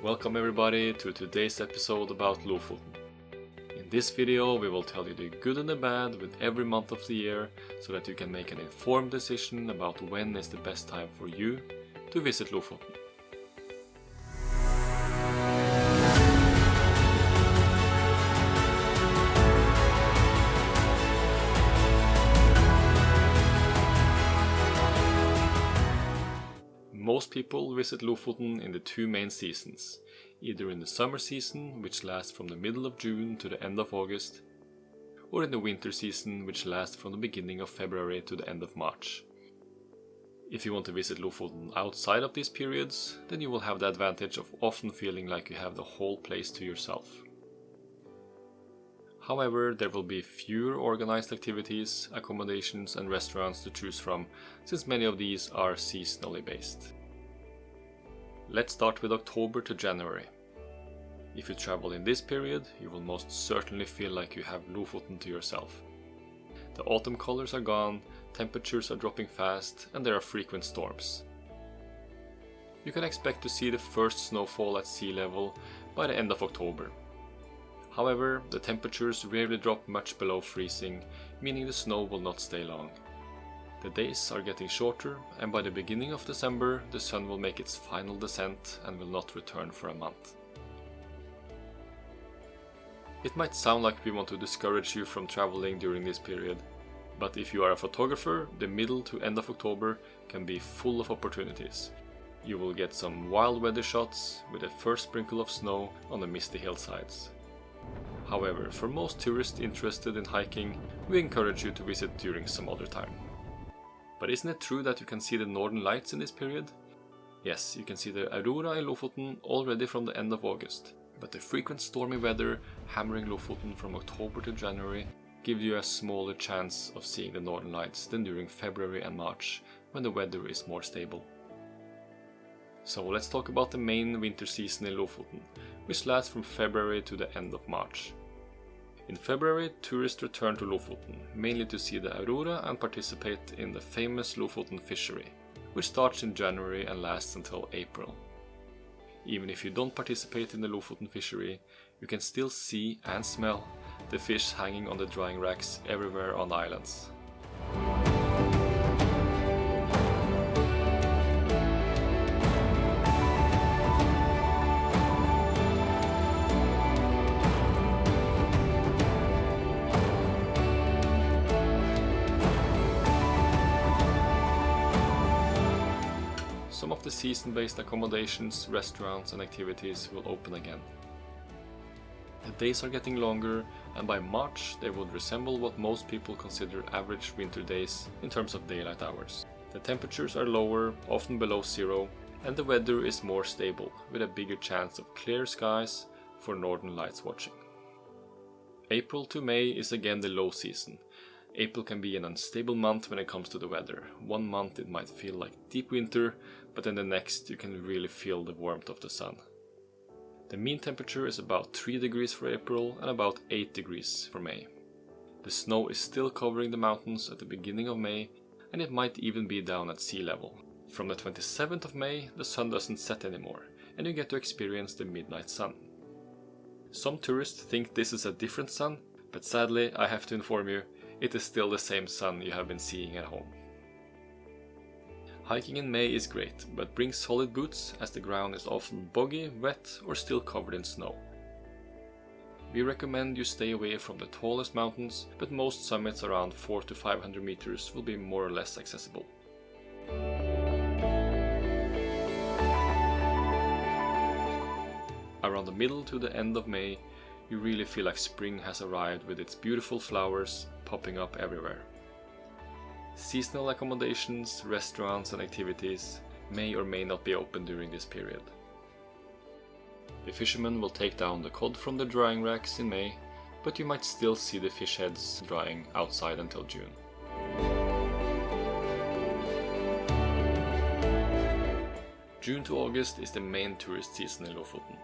Welcome everybody to today's episode about Lofoten. In this video we will tell you the good and the bad with every month of the year so that you can make an informed decision about when is the best time for you to visit Lofoten. Most people visit Lofoten in the two main seasons, either in the summer season, which lasts from the middle of June to the end of August, or in the winter season, which lasts from the beginning of February to the end of March. If you want to visit Lofoten outside of these periods, then you will have the advantage of often feeling like you have the whole place to yourself. However, there will be fewer organized activities, accommodations and restaurants to choose from, since many of these are seasonally based. Let's start with October to January. If you travel in this period, you will most certainly feel like you have Lofoten to yourself. The autumn colors are gone, temperatures are dropping fast, and there are frequent storms. You can expect to see the first snowfall at sea level by the end of October. However, the temperatures rarely drop much below freezing, meaning the snow will not stay long. The days are getting shorter, and by the beginning of December, the sun will make its final descent and will not return for a month. It might sound like we want to discourage you from traveling during this period, but if you are a photographer, the middle to end of October can be full of opportunities. You will get some wild weather shots with a first sprinkle of snow on the misty hillsides. However, for most tourists interested in hiking, we encourage you to visit during some other time. But isn't it true that you can see the northern lights in this period? Yes, you can see the aurora in Lofoten already from the end of August, but the frequent stormy weather hammering Lofoten from October to January gives you a smaller chance of seeing the northern lights than during February and March, when the weather is more stable. So let's talk about the main winter season in Lofoten, which lasts from February to the end of March. In February, tourists return to Lofoten, mainly to see the aurora and participate in the famous Lofoten fishery, which starts in January and lasts until April. Even if you don't participate in the Lofoten fishery, you can still see and smell the fish hanging on the drying racks everywhere on the islands. Some of the season-based accommodations, restaurants and activities will open again. The days are getting longer, and by March they would resemble what most people consider average winter days in terms of daylight hours. The temperatures are lower, often below zero, and the weather is more stable, with a bigger chance of clear skies for northern lights watching. April to May is again the low season. April can be an unstable month when it comes to the weather. One month it might feel like deep winter, but then the next you can really feel the warmth of the sun. The mean temperature is about 3 degrees for April and about 8 degrees for May. The snow is still covering the mountains at the beginning of May, and it might even be down at sea level. From the 27th of May, the sun doesn't set anymore, and you get to experience the midnight sun. Some tourists think this is a different sun, but sadly I have to inform you, it is still the same sun you have been seeing at home. Hiking in May is great, but bring solid boots as the ground is often boggy, wet or still covered in snow. We recommend you stay away from the tallest mountains, but most summits around 400 to 500 meters will be more or less accessible. Around the middle to the end of May, you really feel like spring has arrived with its beautiful flowers popping up everywhere. Seasonal accommodations, restaurants and activities may or may not be open during this period. The fishermen will take down the cod from the drying racks in May, but you might still see the fish heads drying outside until June. June to August is the main tourist season in Lofoten.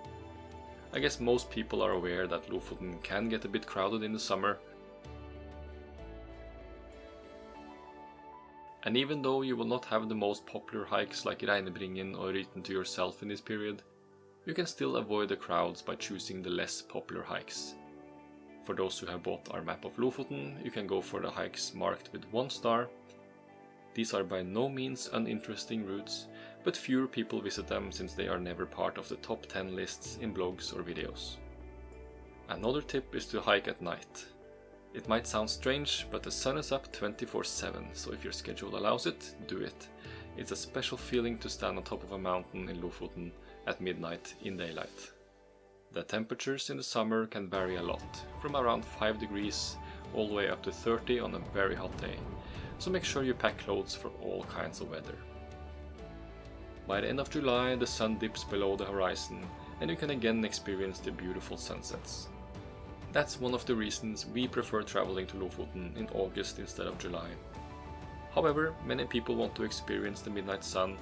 I guess most people are aware that Lofoten can get a bit crowded in the summer. And even though you will not have the most popular hikes like Reinebringen or Ryten to yourself in this period, you can still avoid the crowds by choosing the less popular hikes. For those who have bought our map of Lofoten, you can go for the hikes marked with 1 star. These are by no means uninteresting routes, but fewer people visit them since they are never part of the top 10 lists in blogs or videos. Another tip is to hike at night. It might sound strange, but the sun is up 24/7, so if your schedule allows it, do it. It's a special feeling to stand on top of a mountain in Lofoten at midnight in daylight. The temperatures in the summer can vary a lot, from around 5 degrees all the way up to 30 on a very hot day, so make sure you pack clothes for all kinds of weather. By the end of July, the sun dips below the horizon and you can again experience the beautiful sunsets. That's one of the reasons we prefer traveling to Lofoten in August instead of July. However, many people want to experience the midnight sun,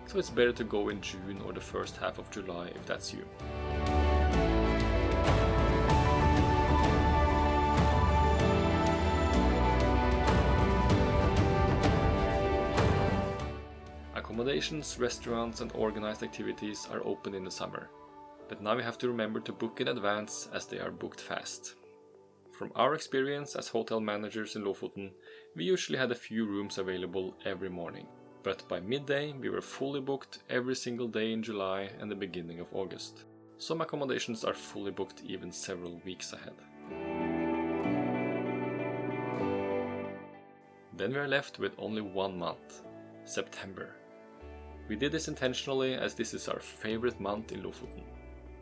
so it's better to go in June or the first half of July if that's you. Accommodations, restaurants and organized activities are open in the summer, but now you have to remember to book in advance as they are booked fast. From our experience as hotel managers in Lofoten, we usually had a few rooms available every morning, but by midday we were fully booked every single day in July and the beginning of August. Some accommodations are fully booked even several weeks ahead. Then we are left with only 1 month, September. We did this intentionally as this is our favorite month in Lofoten.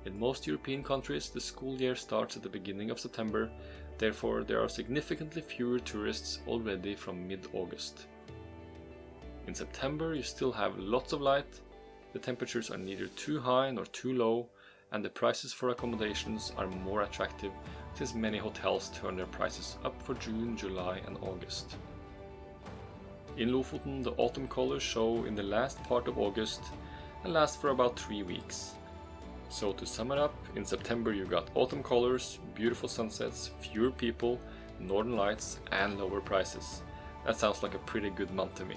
In most European countries, the school year starts at the beginning of September, therefore there are significantly fewer tourists already from mid-August. In September you still have lots of light, the temperatures are neither too high nor too low, and the prices for accommodations are more attractive since many hotels turn their prices up for June, July and August. In Lofoten, the autumn colors show in the last part of August and last for about 3 weeks. So to sum it up, in September you got autumn colors, beautiful sunsets, fewer people, northern lights and lower prices. That sounds like a pretty good month to me.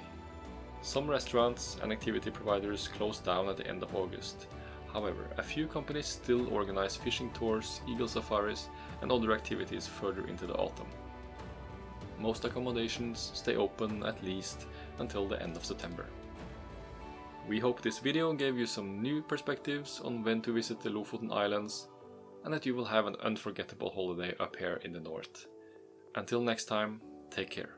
Some restaurants and activity providers close down at the end of August. However, a few companies still organize fishing tours, eagle safaris and other activities further into the autumn. Most accommodations stay open at least until the end of September. We hope this video gave you some new perspectives on when to visit the Lofoten Islands and that you will have an unforgettable holiday up here in the north. Until next time, take care.